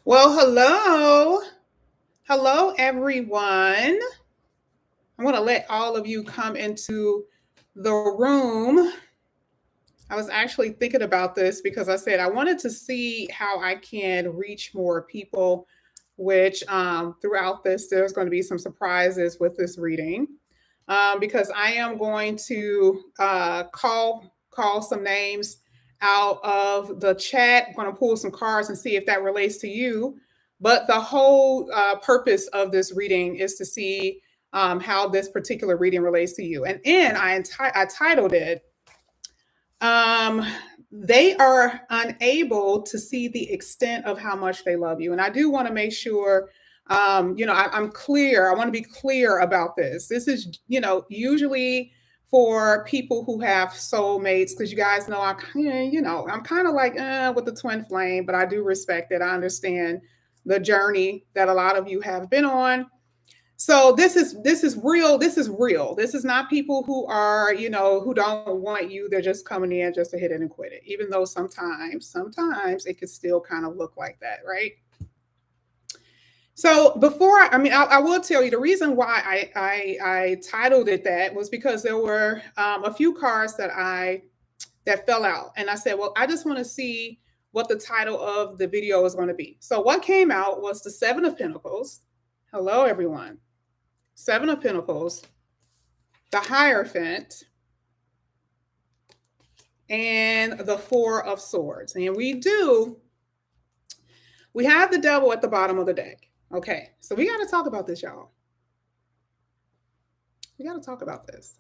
Well, hello. Hello, everyone. I want to let all of you come into the room. I was actually thinking about this because I said I wanted to see how I can reach more people, which throughout this, there's going to be some surprises with this reading because I am going to call some names out of the chat. I'm going to pull some cards and see if that relates to you. But the whole purpose of this reading is to see how this particular reading relates to you. And then I titled it um, they are unable to see the extent of how much they love you. And I do want to make sure, I'm clear. I want to be clear about this. This is, usually for people who have soulmates, because you guys know, I'm kind of like with the twin flame, but I do respect it. I understand the journey that a lot of you have been on. So this is real. This is real. This is not people who are, who don't want you. They're just coming in just to hit it and quit it. Even though sometimes it could still kind of look like that, right? So I will tell you the reason why I titled it that was because there were a few cards that fell out, and I said, well, I just want to see what the title of the video is going to be. So what came out was the Seven of Pentacles. Hello, everyone. Seven of Pentacles, the Hierophant, and the Four of Swords. And we have the Devil at the bottom of the deck. Okay, so we got to talk about this, y'all. We got to talk about this.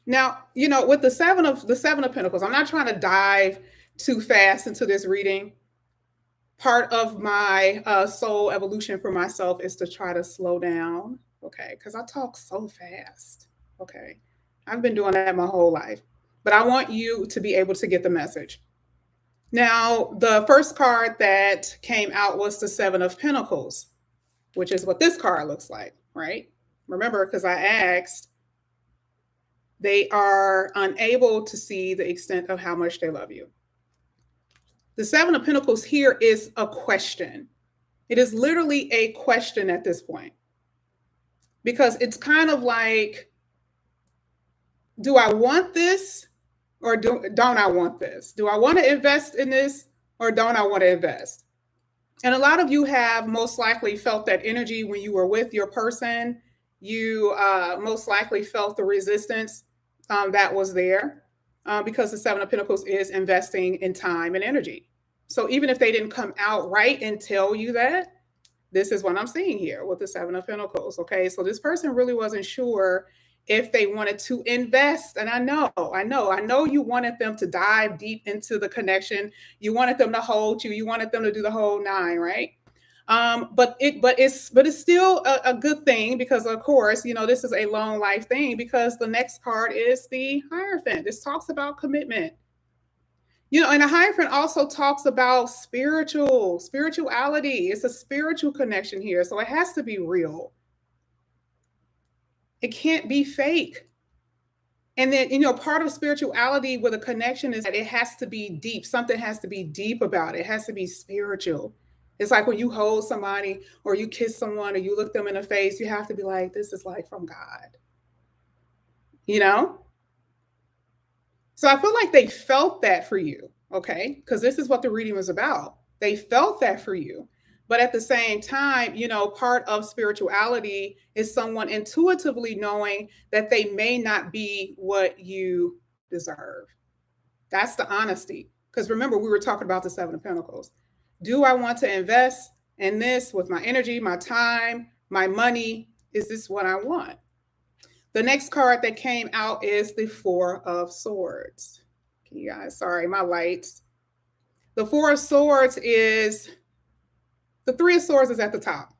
Now, with the Seven of Pentacles, I'm not trying to dive too fast into this reading. Part of my soul evolution for myself is to try to slow down, okay? Because I talk so fast, okay? I've been doing that my whole life, but I want you to be able to get the message. Now, the first card that came out was the Seven of Pentacles, which is what this card looks like, right? Remember, because I asked, they are unable to see the extent of how much they love you. The Seven of Pentacles here is a question. It is literally a question at this point. Because it's kind of like, do I want this or don't I want this? Do I want to invest in this or don't I want to invest? And a lot of you have most likely felt that energy when you were with your person. You most likely felt the resistance that was there because the Seven of Pentacles is investing in time and energy. So even if they didn't come out right and tell you that, this is what I'm seeing here with the Seven of Pentacles. Okay, so this person really wasn't sure if they wanted to invest. And I know you wanted them to dive deep into the connection. You wanted them to hold you. You wanted them to do the whole nine, right? But it's still a good thing because of course, this is a long life thing because the next card is the Hierophant. This talks about commitment. And a Hierophant also talks about spirituality. It's a spiritual connection here. So it has to be real. It can't be fake. And then, part of spirituality with a connection is that it has to be deep. Something has to be deep about it. It has to be spiritual. It's like when you hold somebody or you kiss someone or you look them in the face, you have to be like, this is like from God. So I feel like they felt that for you, okay? Because this is what the reading was about. They felt that for you. But at the same time, part of spirituality is someone intuitively knowing that they may not be what you deserve. That's the honesty. Because remember, we were talking about the Seven of Pentacles. Do I want to invest in this with my energy, my time, my money? Is this what I want? The next card that came out is the Four of Swords. You guys, sorry, my lights. The Four of Swords is, the Three of Swords is at the top,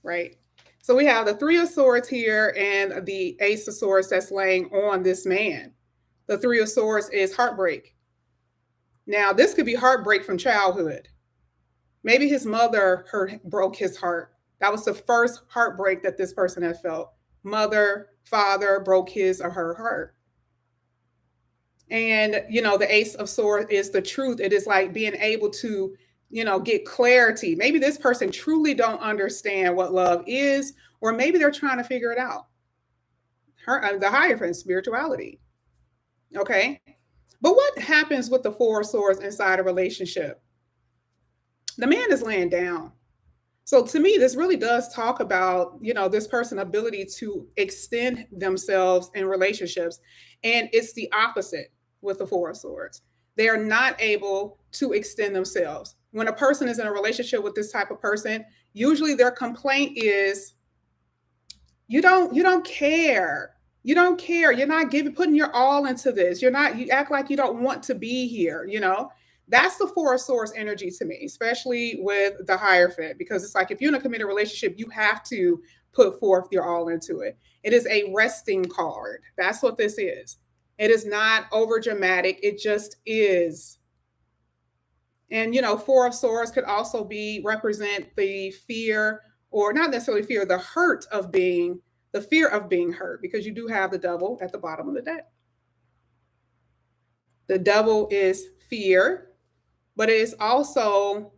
right? So we have the Three of Swords here and the Ace of Swords that's laying on this man. The Three of Swords is heartbreak. Now, this could be heartbreak from childhood. Maybe his mother broke his heart. That was the first heartbreak that this person had felt. Mother, father broke his or her heart. And, the Ace of Swords is the truth. It is like being able to get clarity. Maybe this person truly don't understand what love is, or maybe they're trying to figure it out. The Hierophant, spirituality. Okay. But what happens with the Four of Swords inside a relationship? The man is laying down. So to me, this really does talk about, this person's ability to extend themselves in relationships. And it's the opposite with the Four of Swords. They are not able to extend themselves. When a person is in a relationship with this type of person, usually their complaint is, you don't care. You don't care. You're not putting your all into this. You act like you don't want to be here. That's the Four of Swords energy to me, especially with the Hierophant, because it's like if you're in a committed relationship, you have to put forth your all into it. It is a resting card. That's what this is. It is not over dramatic. It just is. And Four of Swords could also represent the fear, or not necessarily fear, the fear of being hurt, because you do have the Devil at the bottom of the deck. The Devil is fear, but it is also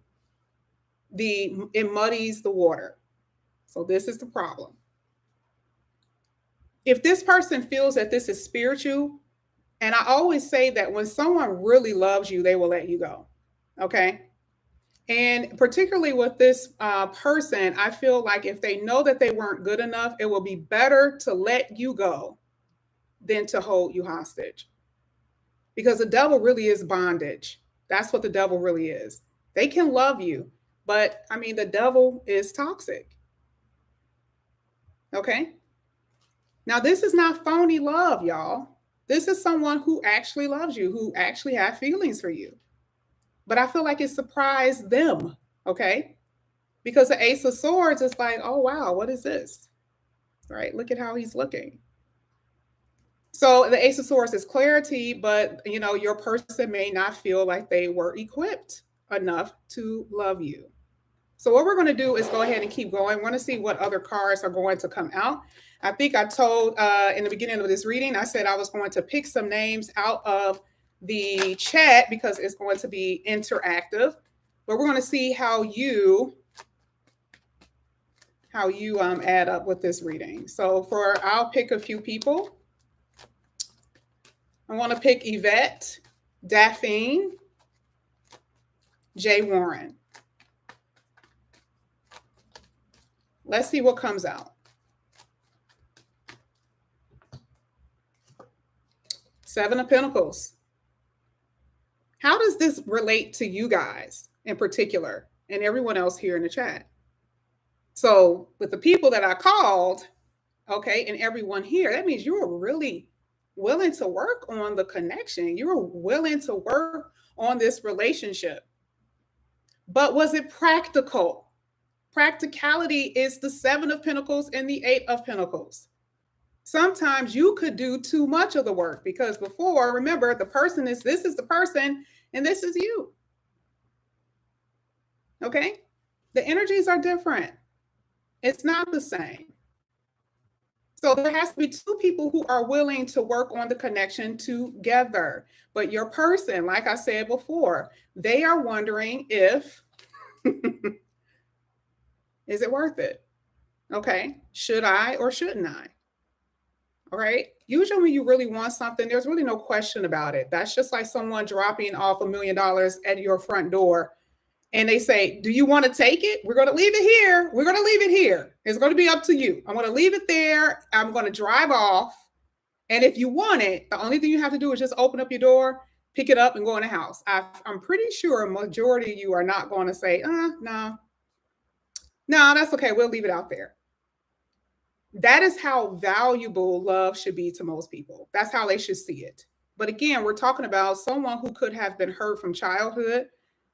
it muddies the water. So this is the problem. If this person feels that this is spiritual, and I always say that when someone really loves you, they will let you go. Okay. And particularly with this person, I feel like if they know that they weren't good enough, it will be better to let you go than to hold you hostage. Because the devil really is bondage. That's what the devil really is. They can love you, but I mean, the devil is toxic. Okay. Now, this is not phony love, y'all. This is someone who actually loves you, who actually have feelings for you. But I feel like it surprised them. Okay. Because the Ace of Swords is like, oh, wow, what is this? Right? Look at how he's looking. So the Ace of Swords is clarity, but your person may not feel like they were equipped enough to love you. So what we're going to do is go ahead and keep going. We're going to see what other cards are going to come out. I think I told in the beginning of this reading, I said I was going to pick some names out of the chat because it's going to be interactive. But we're going to see how you add up with this reading. So I'll pick a few people. I want to pick Yvette, Daphne, Jay Warren. Let's see what comes out. Seven of Pentacles. How does this relate to you guys in particular and everyone else here in the chat? So with the people that I called, okay, and everyone here, that means you were really willing to work on the connection. You were willing to work on this relationship. But was it practical? Practicality is the Seven of Pentacles and the Eight of Pentacles. Sometimes you could do too much of the work because before, remember, this is the person and this is you. Okay? The energies are different. It's not the same. So there has to be two people who are willing to work on the connection together. But your person, like I said before, they are wondering if, is it worth it? Okay. Should I or shouldn't I? All right. Usually when you really want something, there's really no question about it. That's just like someone dropping off $1 million at your front door. And they say, do you want to take it? We're going to leave it here. We're going to leave it here. It's going to be up to you. I'm going to leave it there. I'm going to drive off. And if you want it, the only thing you have to do is just open up your door, pick it up, and go in the house. I'm pretty sure a majority of you are not going to say, no, that's okay. We'll leave it out there. That is how valuable love should be to most people. That's how they should see it. But again, we're talking about someone who could have been hurt from childhood.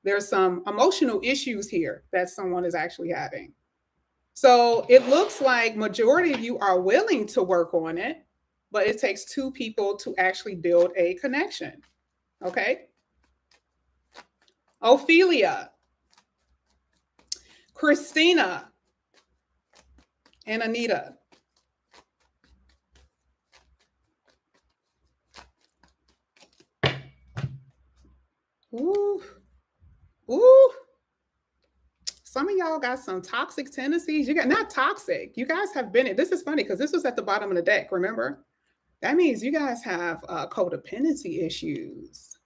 There's some emotional issues here that someone is actually having. So it looks like majority of you are willing to work on it, but it takes two people to actually build a connection. Okay. Ophelia, Christina, and Anita. Ooh. Some of y'all got some toxic tendencies. You got not toxic. You guys have been. This is funny because this was at the bottom of the deck. Remember, that means you guys have codependency issues.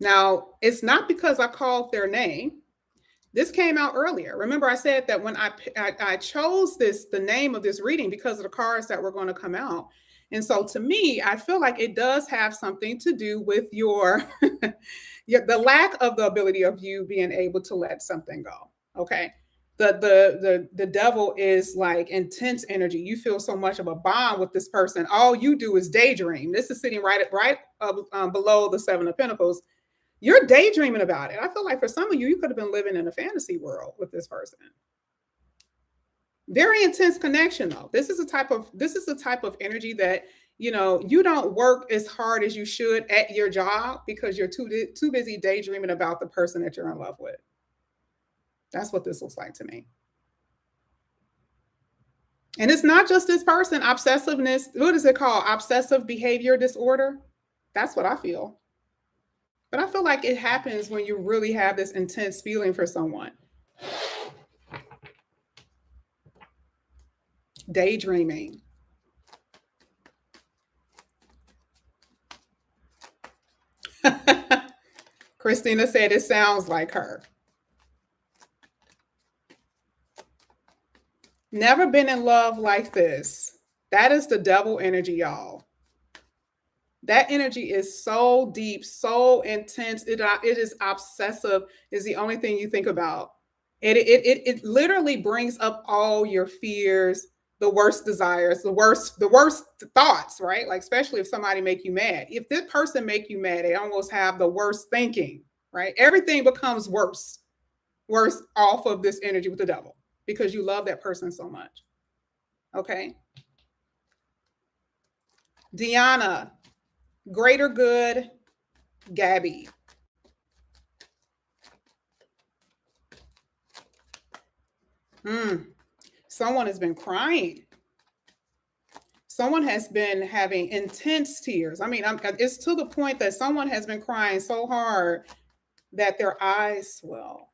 Now, it's not because I called their name. This came out earlier. Remember, I said that when I chose the name of this reading because of the cards that were going to come out. And so to me, I feel like it does have something to do with your, the lack of the ability of you being able to let something go. Okay. The devil is like intense energy. You feel so much of a bond with this person. All you do is daydream. This is sitting right below the Seven of Pentacles. You're daydreaming about it. I feel like for some of you, you could have been living in a fantasy world with this person. Very intense connection, though. This is the type of energy that you don't work as hard as you should at your job because you're too busy daydreaming about the person that you're in love with. That's what this looks like to me. And it's not just this person. Obsessiveness. What is it called? Obsessive behavior disorder. That's what I feel. But I feel like it happens when you really have this intense feeling for someone. Daydreaming. Christina said it sounds like her. Never been in love like this. That is the devil energy, y'all. That energy is so deep, so intense. It is obsessive, is the only thing you think about. It literally brings up all your fears, the worst desires, the worst thoughts, right? Like, especially if somebody make you mad. If this person make you mad, they almost have the worst thinking, right? Everything becomes worse off of this energy with the devil because you love that person so much. Okay. Deanna, greater good, Gabby. Someone has been crying. Someone has been having intense tears. I mean, it's to the point that someone has been crying so hard that their eyes swell.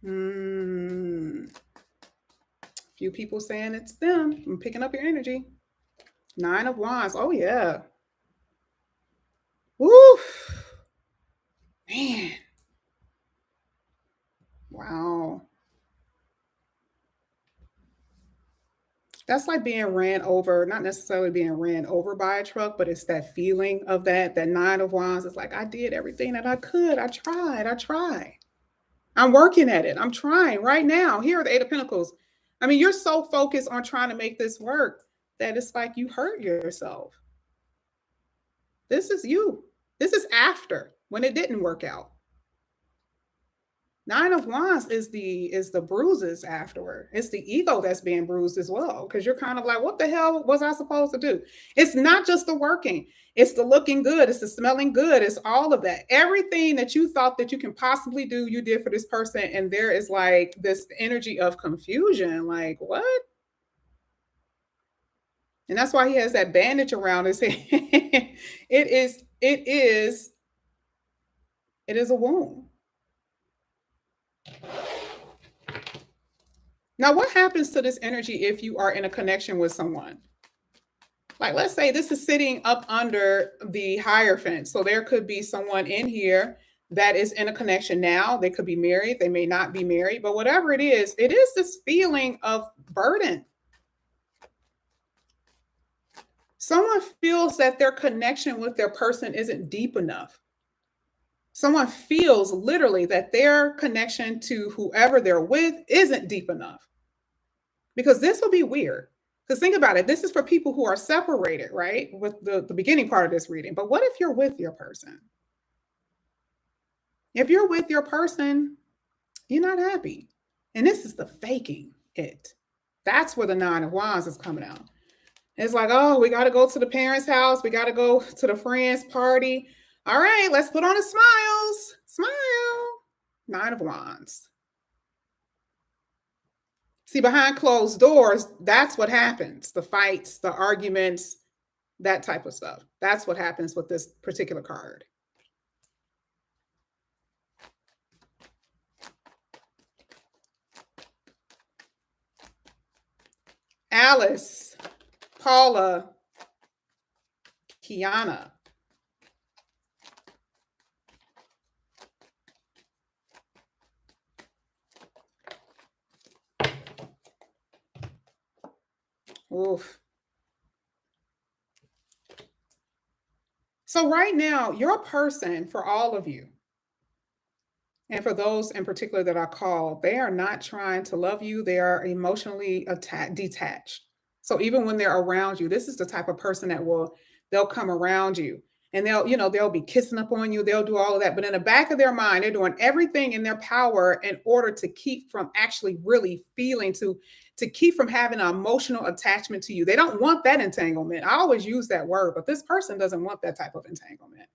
Few people saying it's them. I'm picking up your energy. 9 of Wands. Oh, yeah. Woo. Man. Wow. That's like being ran over, not necessarily being ran over by a truck, but it's that feeling of that 9 of Wands. It's like, I did everything that I could. I tried. I'm working at it. I'm trying right now. Here are the 8 of Pentacles. I mean, you're so focused on trying to make this work that it's like you hurt yourself. This is you. This is after when it didn't work out. 9 of Wands is the bruises afterward. It's the ego that's being bruised as well because you're kind of like, what the hell was I supposed to do? It's not just the working. It's the looking good. It's the smelling good. It's all of that. Everything that you thought that you can possibly do, you did for this person. And there is like this energy of confusion. Like, what? And that's why he has that bandage around his head. It is a wound. Now, what happens to this energy if you are in a connection with someone? Like, let's say this is sitting up under the Hierophant. So there could be someone in here that is in a connection now. They could be married. They may not be married. But whatever it is this feeling of burden. Someone feels that their connection with their person isn't deep enough. Someone feels literally that their connection to whoever they're with isn't deep enough. Because this will be weird. Because think about it. This is for people who are separated, right? With the beginning part of this reading. But what if you're with your person? If you're with your person, you're not happy. And this is the faking it. That's where the 9 of Wands is coming out. It's like, oh, we got to go to the parents' house. We got to go to the friend's party. All right, let's put on the smiles. Smile. 9 of Wands. See, behind closed doors, that's what happens. The fights, the arguments, that type of stuff. That's what happens with this particular card. Alice, Paula, Kiana. Oof. So right now, your person, for all of you, and for those in particular that I call, they are not trying to love you. They are emotionally detached. So even when they're around you, this is the type of person that they'll come around you and they'll be kissing up on you. They'll do all of that. But in the back of their mind, they're doing everything in their power in order to keep from actually really feeling to keep from having an emotional attachment to you. They don't want that entanglement. I always use that word, but this person doesn't want that type of entanglement.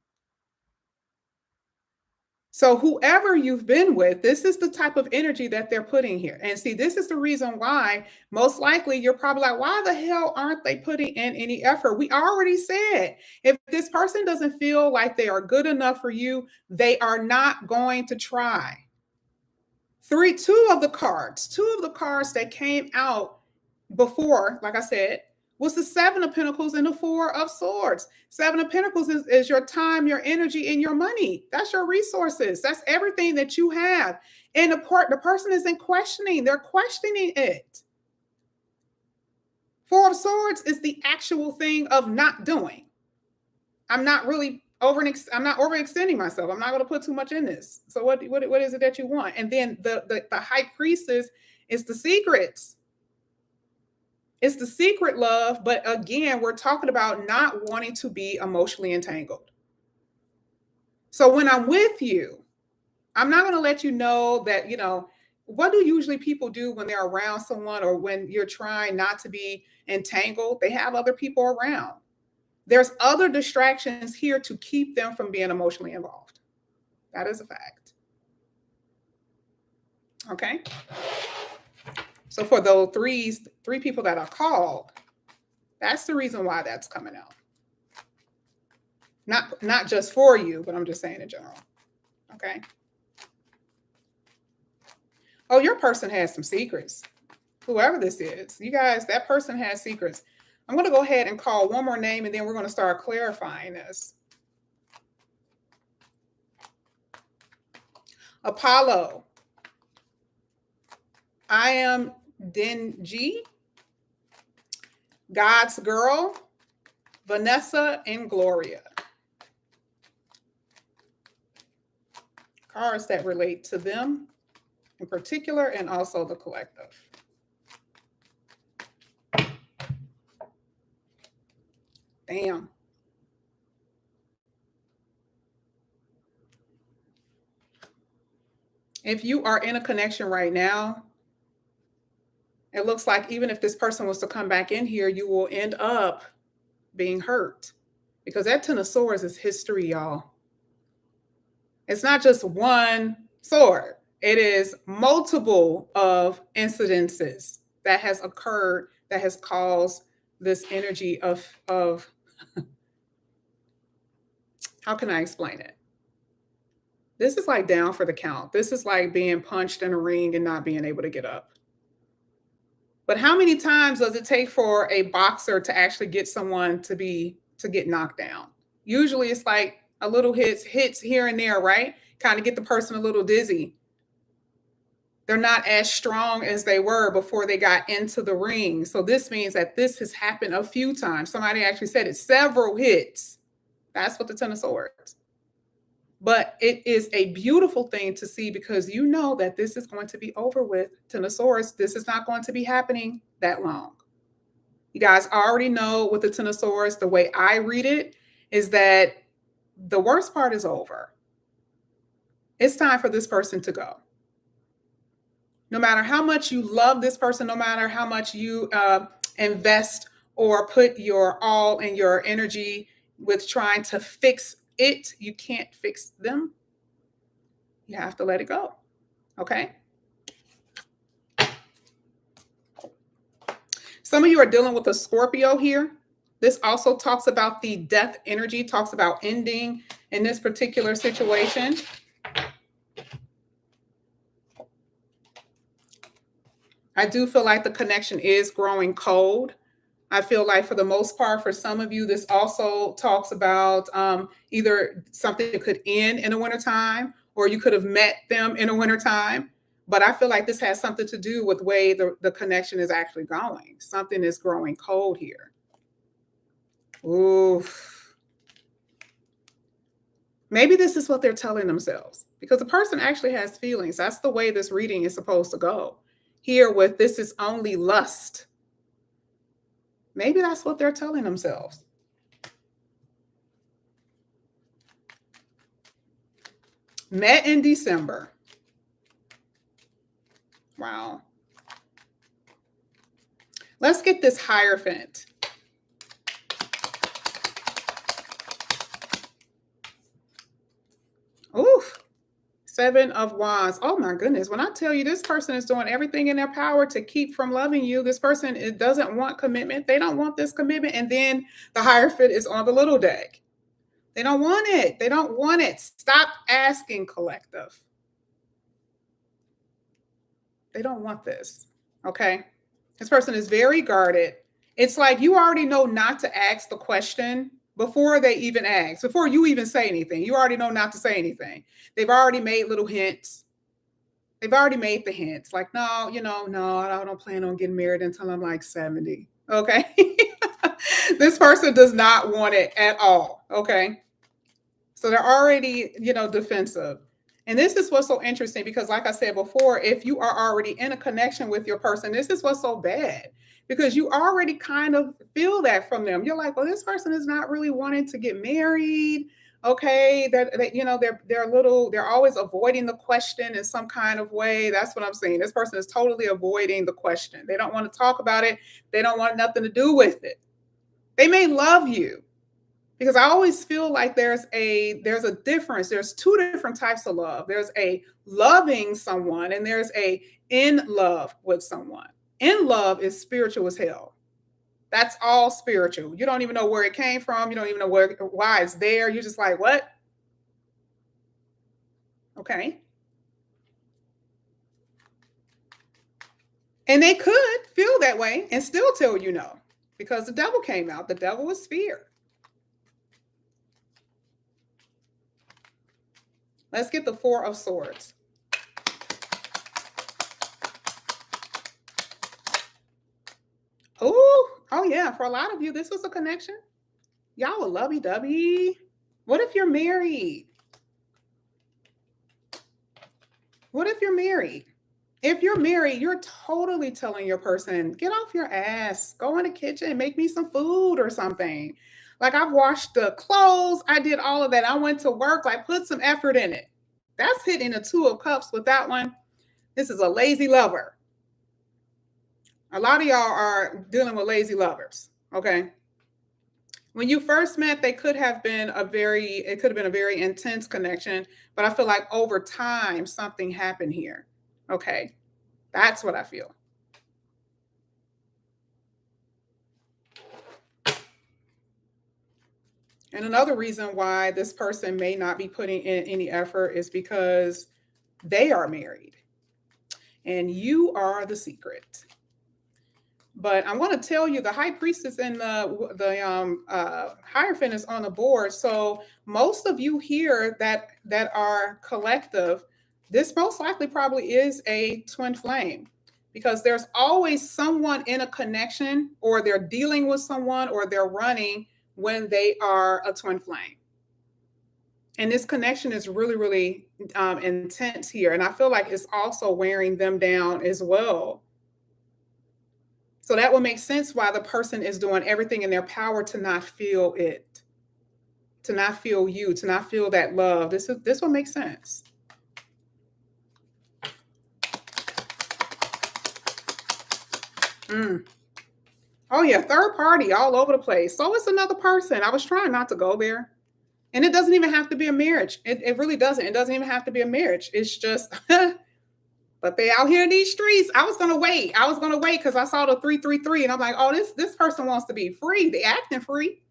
So whoever you've been with, this is the type of energy that they're putting here. And see, this is the reason why most likely you're probably like, why the hell aren't they putting in any effort? We already said, if this person doesn't feel like they are good enough for you, they are not going to try. Two of the cards that came out before, like I said, was the Seven of Pentacles and the Four of Swords. Seven of Pentacles is your time, your energy, and your money. That's your resources. That's everything that you have. And the person isn't questioning. They're questioning it. Four of Swords is the actual thing of not doing. I'm not overextending myself. I'm not going to put too much in this. So what is it that you want? And then the High Priestess is the secrets. It's the secret love, but again, we're talking about not wanting to be emotionally entangled. So when I'm with you, I'm not going to let you know that, what do usually people do when they're around someone or when you're trying not to be entangled? They have other people around. There's other distractions here to keep them from being emotionally involved. That is a fact. Okay. So for those three people that are called, that's the reason why that's coming out. Not just for you, but I'm just saying in general. Okay. Oh, your person has some secrets. Whoever this is, you guys, that person has secrets. I'm going to go ahead and call one more name and then we're going to start clarifying this. Apollo. I am Denji. God's Girl. Vanessa and Gloria. Cards that relate to them in particular and also the collective. Damn. If you are in a connection right now, it looks like even if this person was to come back in here, you will end up being hurt because that Ten of Swords is history, y'all. It's not just one sword. It is multiple of incidences that has occurred that has caused this energy of how can I explain it? This is like down for the count. This is like being punched in a ring and not being able to get up. But how many times does it take for a boxer to actually get someone to get knocked down? Usually it's like a little hits here and there, right? Kind of get the person a little dizzy. They're not as strong as they were before they got into the ring. So this means that this has happened a few times. Somebody actually said it, several hits. That's what the Ten of Swords. But it is a beautiful thing to see because you know that this is going to be over with. Ten of Swords, this is not going to be happening that long. You guys already know with the Ten of Swords, the way I read it is that the worst part is over. It's time for this person to go. No matter how much you love this person, no matter how much you invest or put your all and your energy with trying to fix it, you can't fix them. You have to let it go. Okay? Some of you are dealing with a Scorpio here. This also talks about the death energy, talks about ending in this particular situation. I do feel like the connection is growing cold. I feel like for the most part, for some of you, this also talks about either something that could end in the wintertime or you could have met them in the wintertime. But I feel like this has something to do with the way the connection is actually going. Something is growing cold here. Oof. Maybe this is what they're telling themselves because the person actually has feelings. That's the way this reading is supposed to go. Here with this is only lust. Maybe that's what they're telling themselves. Met in December. Wow. Let's get this Hierophant. Oof. 7 of Wands. Oh my goodness. When I tell you this person is doing everything in their power to keep from loving you, this person doesn't want commitment. They don't want this commitment. And then the Hierophant is on the little deck. They don't want it. They don't want it. Stop asking, collective. They don't want this. Okay. This person is very guarded. It's like you already know not to ask the question before they even ask, before you even say anything. You already know not to say anything. They've already made little hints. They've already made the hints like, no, no, I don't plan on getting married until I'm like 70. Okay. This person does not want it at all. Okay. So they're already, defensive. And this is what's so interesting because, like I said before, if you are already in a connection with your person, this is what's so bad because you already kind of feel that from them. You're like, well, this person is not really wanting to get married. Okay, they're always avoiding the question in some kind of way. That's what I'm saying. This person is totally avoiding the question. They don't want to talk about it. They don't want nothing to do with it. They may love you. Because I always feel like there's a difference. There's two different types of love. There's a loving someone and there's a in love with someone. In love is spiritual as hell. That's all spiritual. You don't even know where it came from. You don't even know why it's there. You're just like, what? Okay. And they could feel that way and still tell you no because the devil came out. The devil is fear. Let's get the 4 of Swords. Oh yeah. For a lot of you, this was a connection. Y'all were lovey-dovey. What if you're married? What if you're married? If you're married, you're totally telling your person, get off your ass, go in the kitchen, make me some food or something. Like I've washed the clothes. I did all of that. I went to work, like put some effort in it. That's hitting a 2 of Cups with that one. This is a lazy lover. A lot of y'all are dealing with lazy lovers. Okay. When you first met, it could have been a very intense connection, but I feel like over time, something happened here. Okay. That's what I feel. And another reason why this person may not be putting in any effort is because they are married and you are the secret. But I want to tell you the High Priestess and the Hierophant is on the board. So most of you here that are collective, this most likely probably is a twin flame because there's always someone in a connection or they're dealing with someone or they're running when they are a twin flame. And this connection is really, really intense here. And I feel like it's also wearing them down as well. So that will make sense why the person is doing everything in their power to not feel it, to not feel you, to not feel that love. This will make sense. Oh yeah, third party all over the place. So it's another person. I was trying not to go there. And it doesn't even have to be a marriage. It really doesn't. It doesn't even have to be a marriage. It's just But they out here in these streets. I was gonna wait. I was gonna wait because I saw the 333, and I'm like, oh, this person wants to be free. They acting free.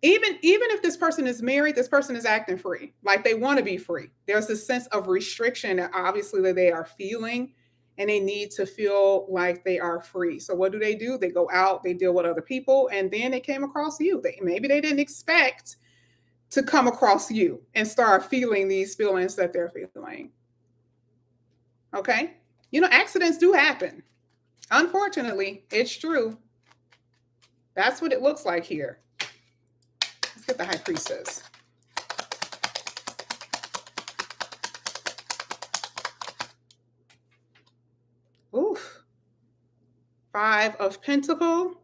Even if this person is married, this person is acting free. Like they want to be free. There's a sense of restriction that obviously that they are feeling, and they need to feel like they are free. So what do? They go out, they deal with other people, and then they came across you. Maybe they didn't expect to come across you and start feeling these feelings that they're feeling. Okay? Accidents do happen. Unfortunately, it's true. That's what it looks like here. Let's get the High Priestess. Oof. 5 of Pentacles.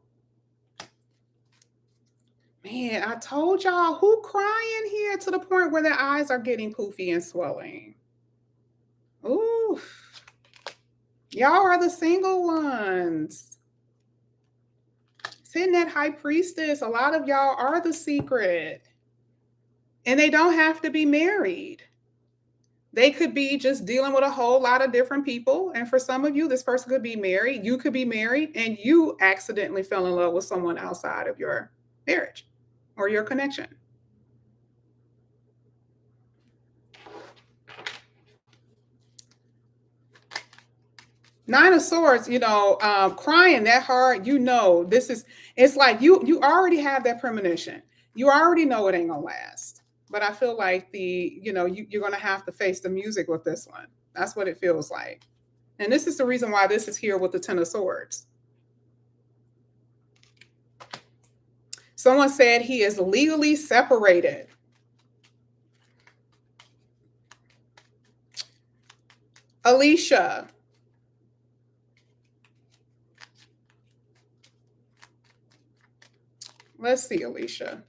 Man, I told y'all, who crying here to the point where their eyes are getting poofy and swelling? Oof. Y'all are the single ones. Sitting that High Priestess, a lot of y'all are the secret. And they don't have to be married. They could be just dealing with a whole lot of different people. And for some of you, this person could be married. You could be married and you accidentally fell in love with someone outside of your marriage or your connection. Nine of Swords, crying that hard, it's like you already have that premonition. You already know it ain't gonna last. But I feel like you're gonna have to face the music with this one. That's what it feels like. And this is the reason why this is here with the Ten of Swords. Someone said he is legally separated. Alicia. Let's see, Alicia.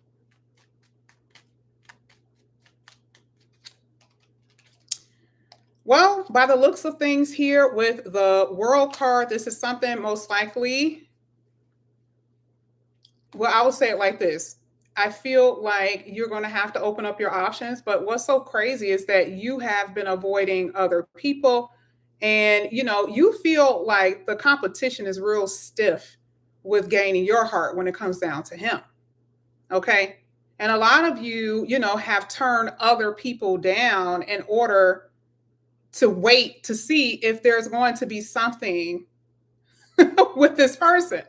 Well, by the looks of things here with the World card, this is something most likely. Well, I will say it like this. I feel like you're going to have to open up your options. But what's so crazy is that you have been avoiding other people. And, you feel like the competition is real stiff with gaining your heart when it comes down to him. Okay. And a lot of you, have turned other people down in order to wait to see if there's going to be something with this person.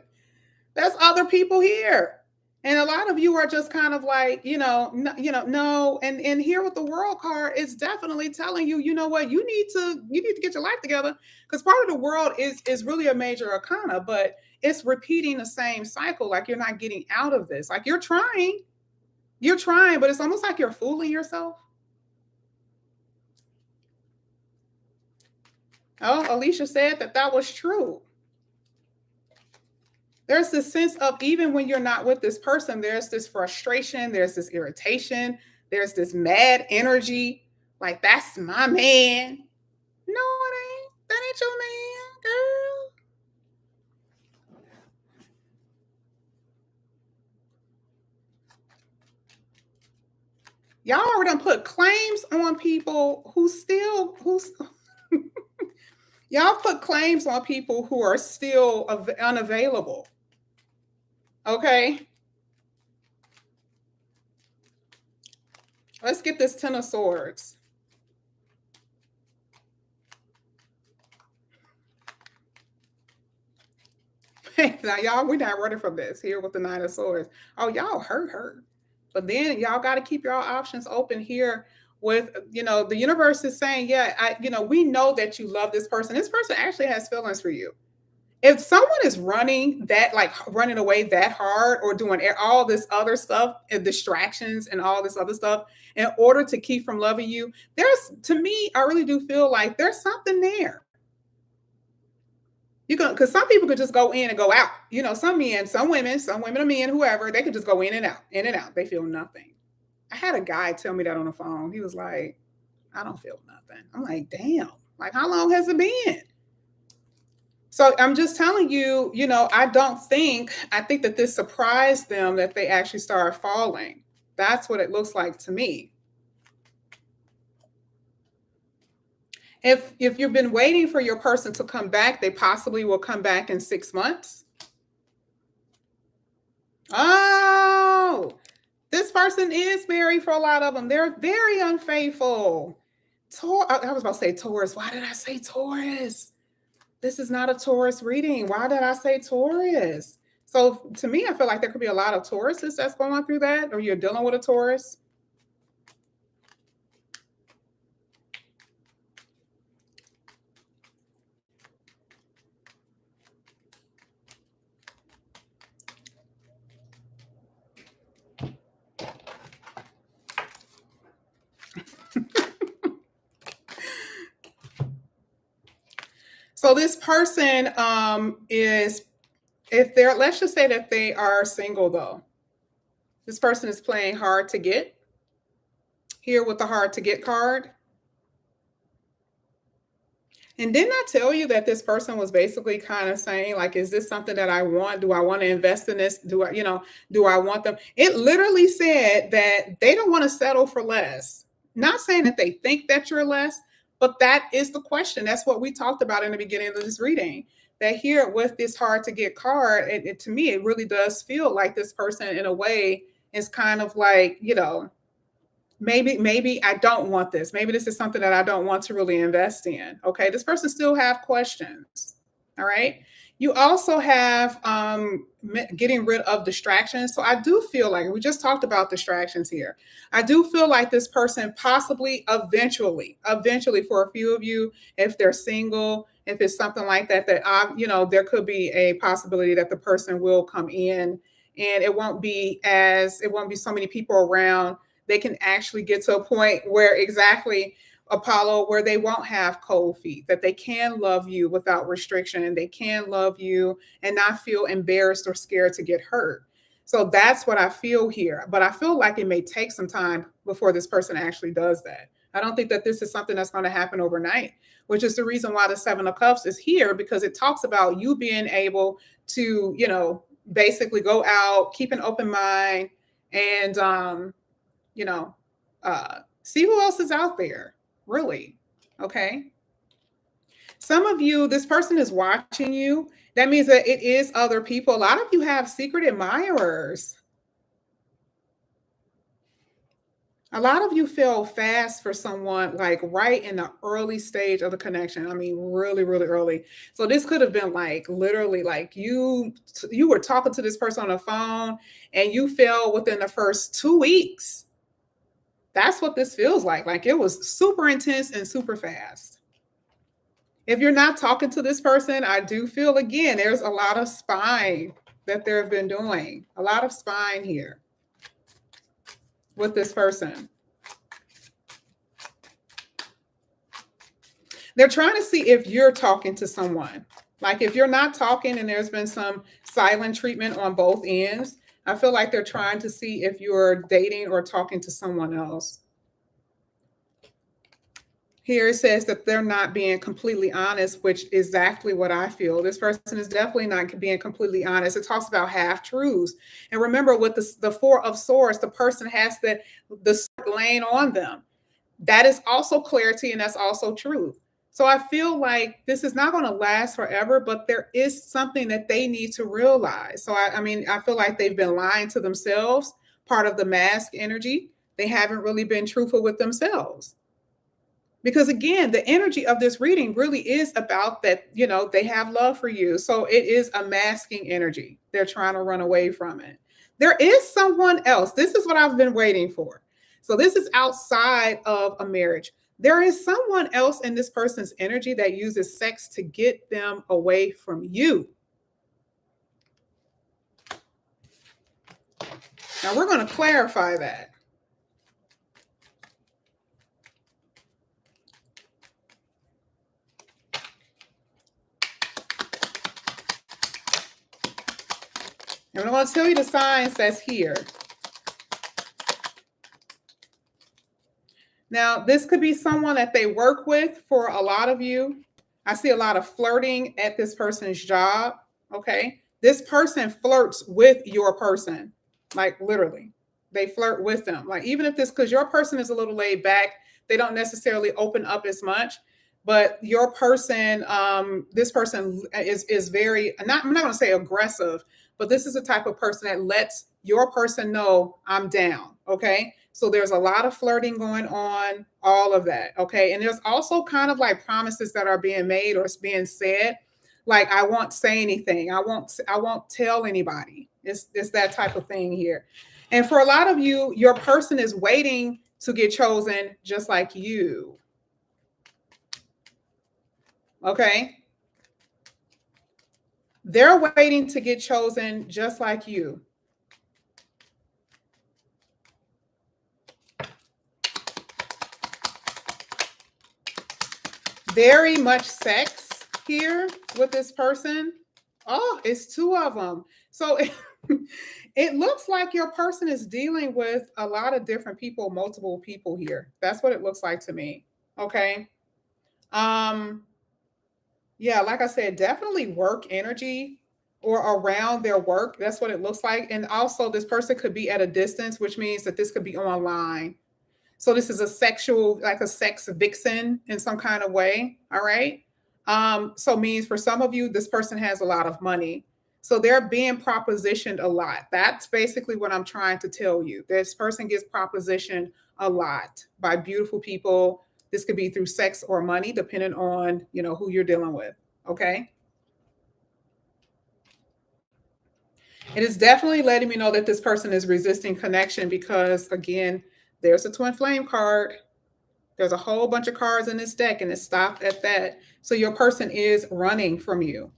There's other people here. And a lot of you are just kind of like, no. And here with the World card, it's definitely telling you, you know what, you need to get your life together. Because part of the world is really a major arcana, but it's repeating the same cycle. Like you're not getting out of this. Like you're trying, but it's almost like you're fooling yourself. Oh, Alicia said that was true. There's this sense of even when you're not with this person, there's this frustration, there's this irritation, there's this mad energy. Like, that's my man. No, it ain't. That ain't your man, girl. Y'all already done put claims on people who's y'all put claims on people who are still unavailable. Okay. Let's get this Ten of Swords. Now, y'all, we're not ready for this here with the Nine of Swords. Oh, y'all hurt. But then y'all got to keep your options open here with, the universe is saying, yeah, we know that you love this person. This person actually has feelings for you. If someone is running away that hard or doing all this other stuff and distractions and all this other stuff in order to keep from loving you, to me, I really do feel like there's something there. Because some people could just go in and go out. Some men, some women or men, whoever, they could just go in and out. They feel nothing. I had a guy tell me that on the phone. He was like, I don't feel nothing. I'm like, damn, like how long has it been? So I'm just telling you, I think that this surprised them that they actually started falling. That's what it looks like to me. If you've been waiting for your person to come back, they possibly will come back in 6 months. Oh, this person is married for a lot of them. They're very unfaithful. I was about to say Taurus. Why did I say Taurus? This is not a Taurus reading. Why did I say Taurus? So to me, I feel like there could be a lot of Tauruses that's going through that, or you're dealing with a Taurus. So this person is, if they're, let's just say that they are single though. This person is playing hard to get here with the hard to get card. And didn't I tell you that this person was basically kind of saying, like, is this something that I want? Do I want to invest in this? Do I, do I want them? It literally said that they don't want to settle for less. Not saying that they think that you're less, but that is the question. That's what we talked about in the beginning of this reading. That here with this hard to get card, to me, it really does feel like this person in a way is kind of like, maybe I don't want this. Maybe this is something that I don't want to really invest in. Okay, this person still have questions. All right. You also have getting rid of distractions. So I do feel like we just talked about distractions here. I do feel like this person possibly eventually for a few of you, if they're single, if it's something like that, there could be a possibility that the person will come in and it won't be so many people around. They can actually get to a point where exactly Apollo, where they won't have cold feet, that they can love you without restriction. They can love you and not feel embarrassed or scared to get hurt. So that's what I feel here. But I feel like it may take some time before this person actually does that. I don't think that this is something that's going to happen overnight, which is the reason why the Seven of Cups is here, because it talks about you being able to, basically go out, keep an open mind, and see who else is out there, really. Okay. Some of you, this person is watching you. That means that it is other people. A lot of you have secret admirers. A lot of you fell fast for someone like right in the early stage of the connection. I mean, really, really early. So this could have been like literally like you were talking to this person on the phone and you fell within the first 2 weeks. That's what this feels like. Like it was super intense and super fast. If you're not talking to this person, I do feel again, there's a lot of spying that they've been doing. A lot of spying here with this person. They're trying to see if you're talking to someone. Like if you're not talking and there's been some silent treatment on both ends, I feel like they're trying to see if you're dating or talking to someone else. Here it says that they're not being completely honest, which is exactly what I feel. This person is definitely not being completely honest. It talks about half truths. And remember, with the Four of Swords, the person has the sword laying on them. That is also clarity and that's also truth. So I feel like this is not going to last forever, but there is something that they need to realize. So I feel like they've been lying to themselves, part of the mask energy. They haven't really been truthful with themselves. Because again, the energy of this reading really is about that, they have love for you. So it is a masking energy. They're trying to run away from it. There is someone else. This is what I've been waiting for. So this is outside of a marriage. There is someone else in this person's energy that uses sex to get them away from you. Now we're going to clarify that. And I'm going to tell you the signs that's here. Now, this could be someone that they work with for a lot of you. I see a lot of flirting at this person's job. Okay. This person flirts with your person, like literally. They flirt with them. Like, even if because your person is a little laid back, they don't necessarily open up as much. but your person, this person is very not. I'm not going to say aggressive, but this is the type of person that lets your person know I'm down. Okay. So there's a lot of flirting going on, all of that. Okay. And there's also kind of like promises that are being made or it's being said. Like, I won't say anything. I won't tell anybody. It's that type of thing here. And for a lot of you, your person is waiting to get chosen just like you. Okay. They're waiting to get chosen just like you. Very much sex here with this person. Oh, it's two of them. So it looks like your person is dealing with a lot of different people, multiple people here. That's what it looks like to me. Okay. Um, yeah, like I said, definitely work energy or around their work. That's what it looks like. And also, this person could be at a distance, which means that this could be online. So this is a sexual, like a sex vixen in some kind of way. All right. So means for some of you, this person has a lot of money. So they're being propositioned a lot. That's basically what I'm trying to tell you. This person gets propositioned a lot by beautiful people. This could be through sex or money, depending on, who you're dealing with. Okay. It is definitely letting me know that this person is resisting connection because, again, there's a twin flame card. There's a whole bunch of cards in this deck, and it stopped at that. So your person is running from you.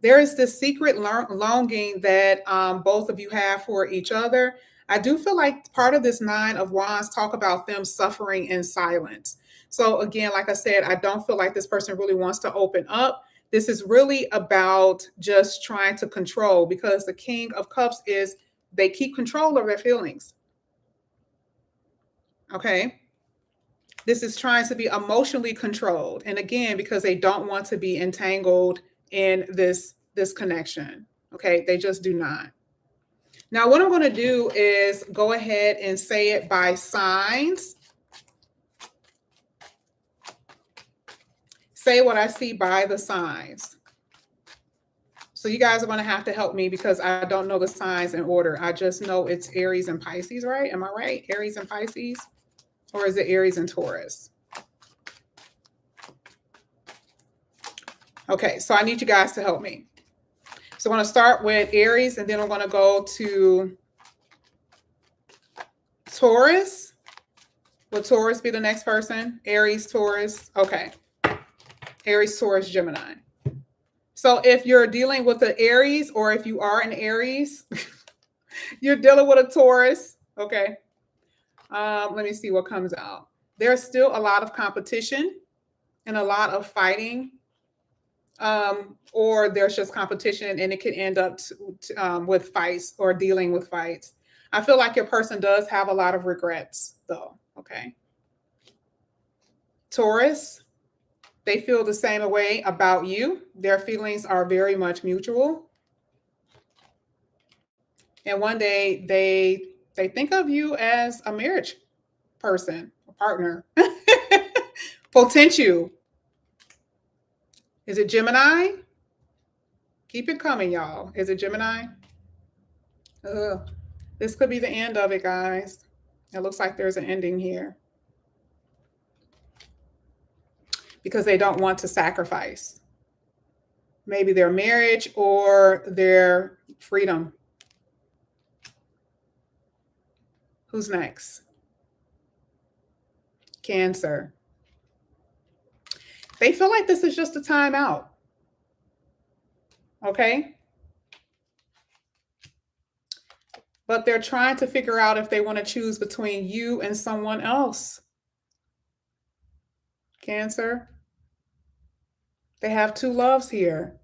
There is this secret longing that both of you have for each other. I do feel like part of this Nine of Wands talk about them suffering in silence. So again, like I said, I don't feel like this person really wants to open up. This is really about just trying to control because the King of Cups is they keep control of their feelings. Okay. This is trying to be emotionally controlled. And again, because they don't want to be entangled in this connection. Okay. They just do not. Now, what I'm going to do is go ahead and say it by signs. Say what I see by the signs. So you guys are going to have to help me because I don't know the signs in order. I just know it's Aries and Pisces, right? Am I right? Aries and Pisces? Or is it Aries and Taurus? Okay, so I need you guys to help me. So I'm going to start with Aries, and then I'm going to go to Taurus. Will Taurus be the next person? Aries, Taurus. Okay. Aries, Taurus, Gemini. So if you're dealing with the Aries, or if you are an Aries, you're dealing with a Taurus. Okay. Let me see what comes out. There's still a lot of competition and a lot of fighting. Or there's just competition and it can end up with fights or dealing with fights. I feel like your person does have a lot of regrets though. Okay. Taurus, they feel the same way about you. Their feelings are very much mutual. And one day they think of you as a marriage person, a partner. Potential. Is it Gemini? Keep it coming, y'all. Is it Gemini? This could be the end of it, guys. It looks like there's an ending here. Because they don't want to sacrifice. Maybe their marriage or their freedom. Who's next? Cancer. They feel like this is just a timeout. Okay? But they're trying to figure out if they want to choose between you and someone else. Cancer. They have two loves here.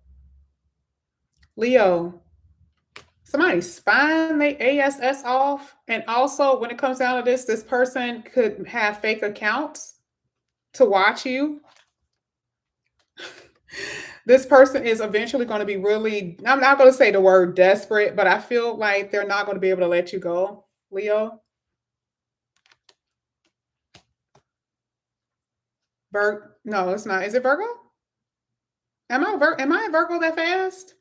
Leo. Somebody spying their ASS off. And also, when it comes down to this person could have fake accounts to watch you. This person is eventually going to be really, I'm not going to say the word desperate, but I feel like they're not going to be able to let you go, Leo. No, it's not. Is it Virgo? Am I a Virgo that fast?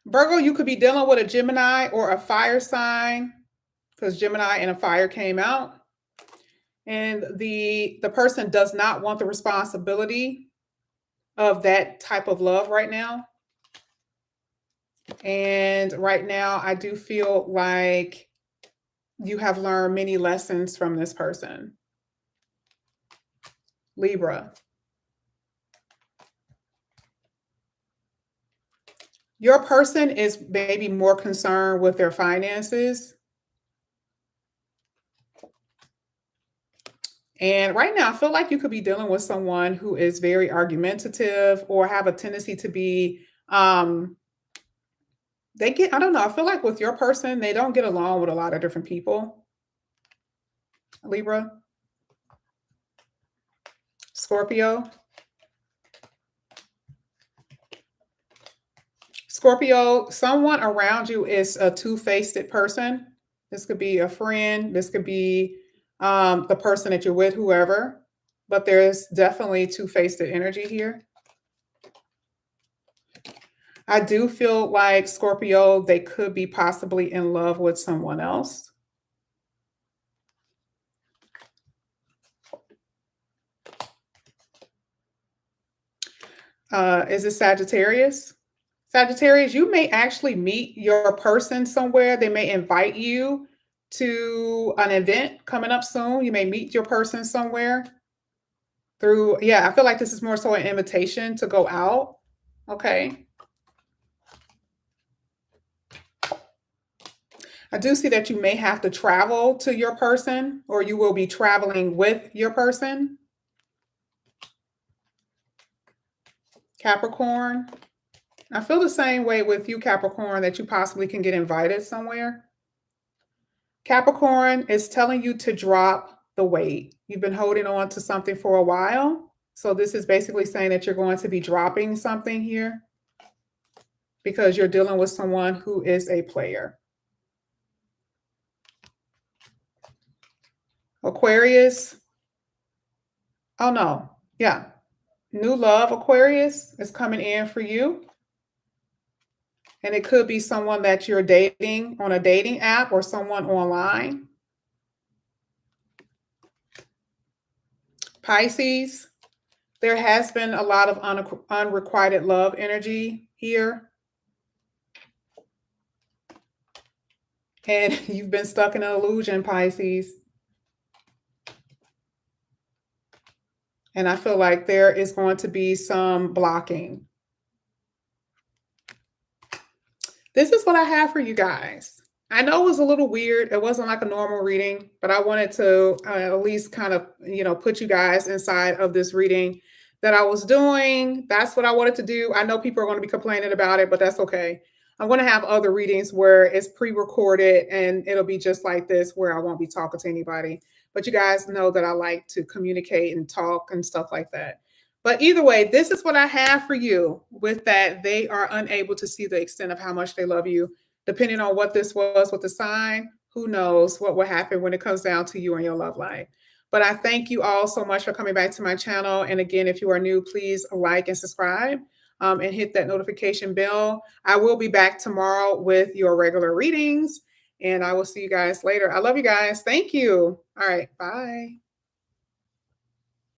Virgo, you could be dealing with a Gemini or a fire sign because Gemini and a fire came out. And the person does not want the responsibility of that type of love right now. And right now, I do feel like you have learned many lessons from this person. Libra. Your person is maybe more concerned with their finances. And right now, I feel like you could be dealing with someone who is very argumentative or have a tendency to be, I don't know, I feel like with your person, they don't get along with a lot of different people. Libra, Scorpio. Scorpio, someone around you is a two-faced person. This could be a friend, this could be the person that you're with, whoever, but there's definitely two-faced energy here. I do feel like Scorpio, they could be possibly in love with someone else. Is it Sagittarius? Sagittarius, you may actually meet your person somewhere. They may invite you to an event coming up soon. You may meet your person somewhere through, yeah, I feel like this is more so an invitation to go out. Okay. I do see that you may have to travel to your person or you will be traveling with your person. Capricorn. I feel the same way with you, Capricorn, that you possibly can get invited somewhere. Capricorn is telling you to drop the weight. You've been holding on to something for a while. So this is basically saying that you're going to be dropping something here because you're dealing with someone who is a player. Aquarius. Oh no. Yeah. New love, Aquarius, is coming in for you. And it could be someone that you're dating on a dating app or someone online. Pisces, there has been a lot of unrequited love energy here. And you've been stuck in an illusion, Pisces. And I feel like there is going to be some blocking. This is what I have for you guys. I know it was a little weird. It wasn't like a normal reading, but I wanted to at least kind of, put you guys inside of this reading that I was doing. That's what I wanted to do. I know people are going to be complaining about it, but that's okay. I'm going to have other readings where it's pre-recorded and it'll be just like this, where I won't be talking to anybody. But you guys know that I like to communicate and talk and stuff like that. But either way, this is what I have for you with that. They are unable to see the extent of how much they love you. Depending on what this was with the sign, who knows what will happen when it comes down to you and your love life. But I thank you all so much for coming back to my channel. And again, if you are new, please like and subscribe and hit that notification bell. I will be back tomorrow with your regular readings. And I will see you guys later. I love you guys. Thank you. All right. Bye.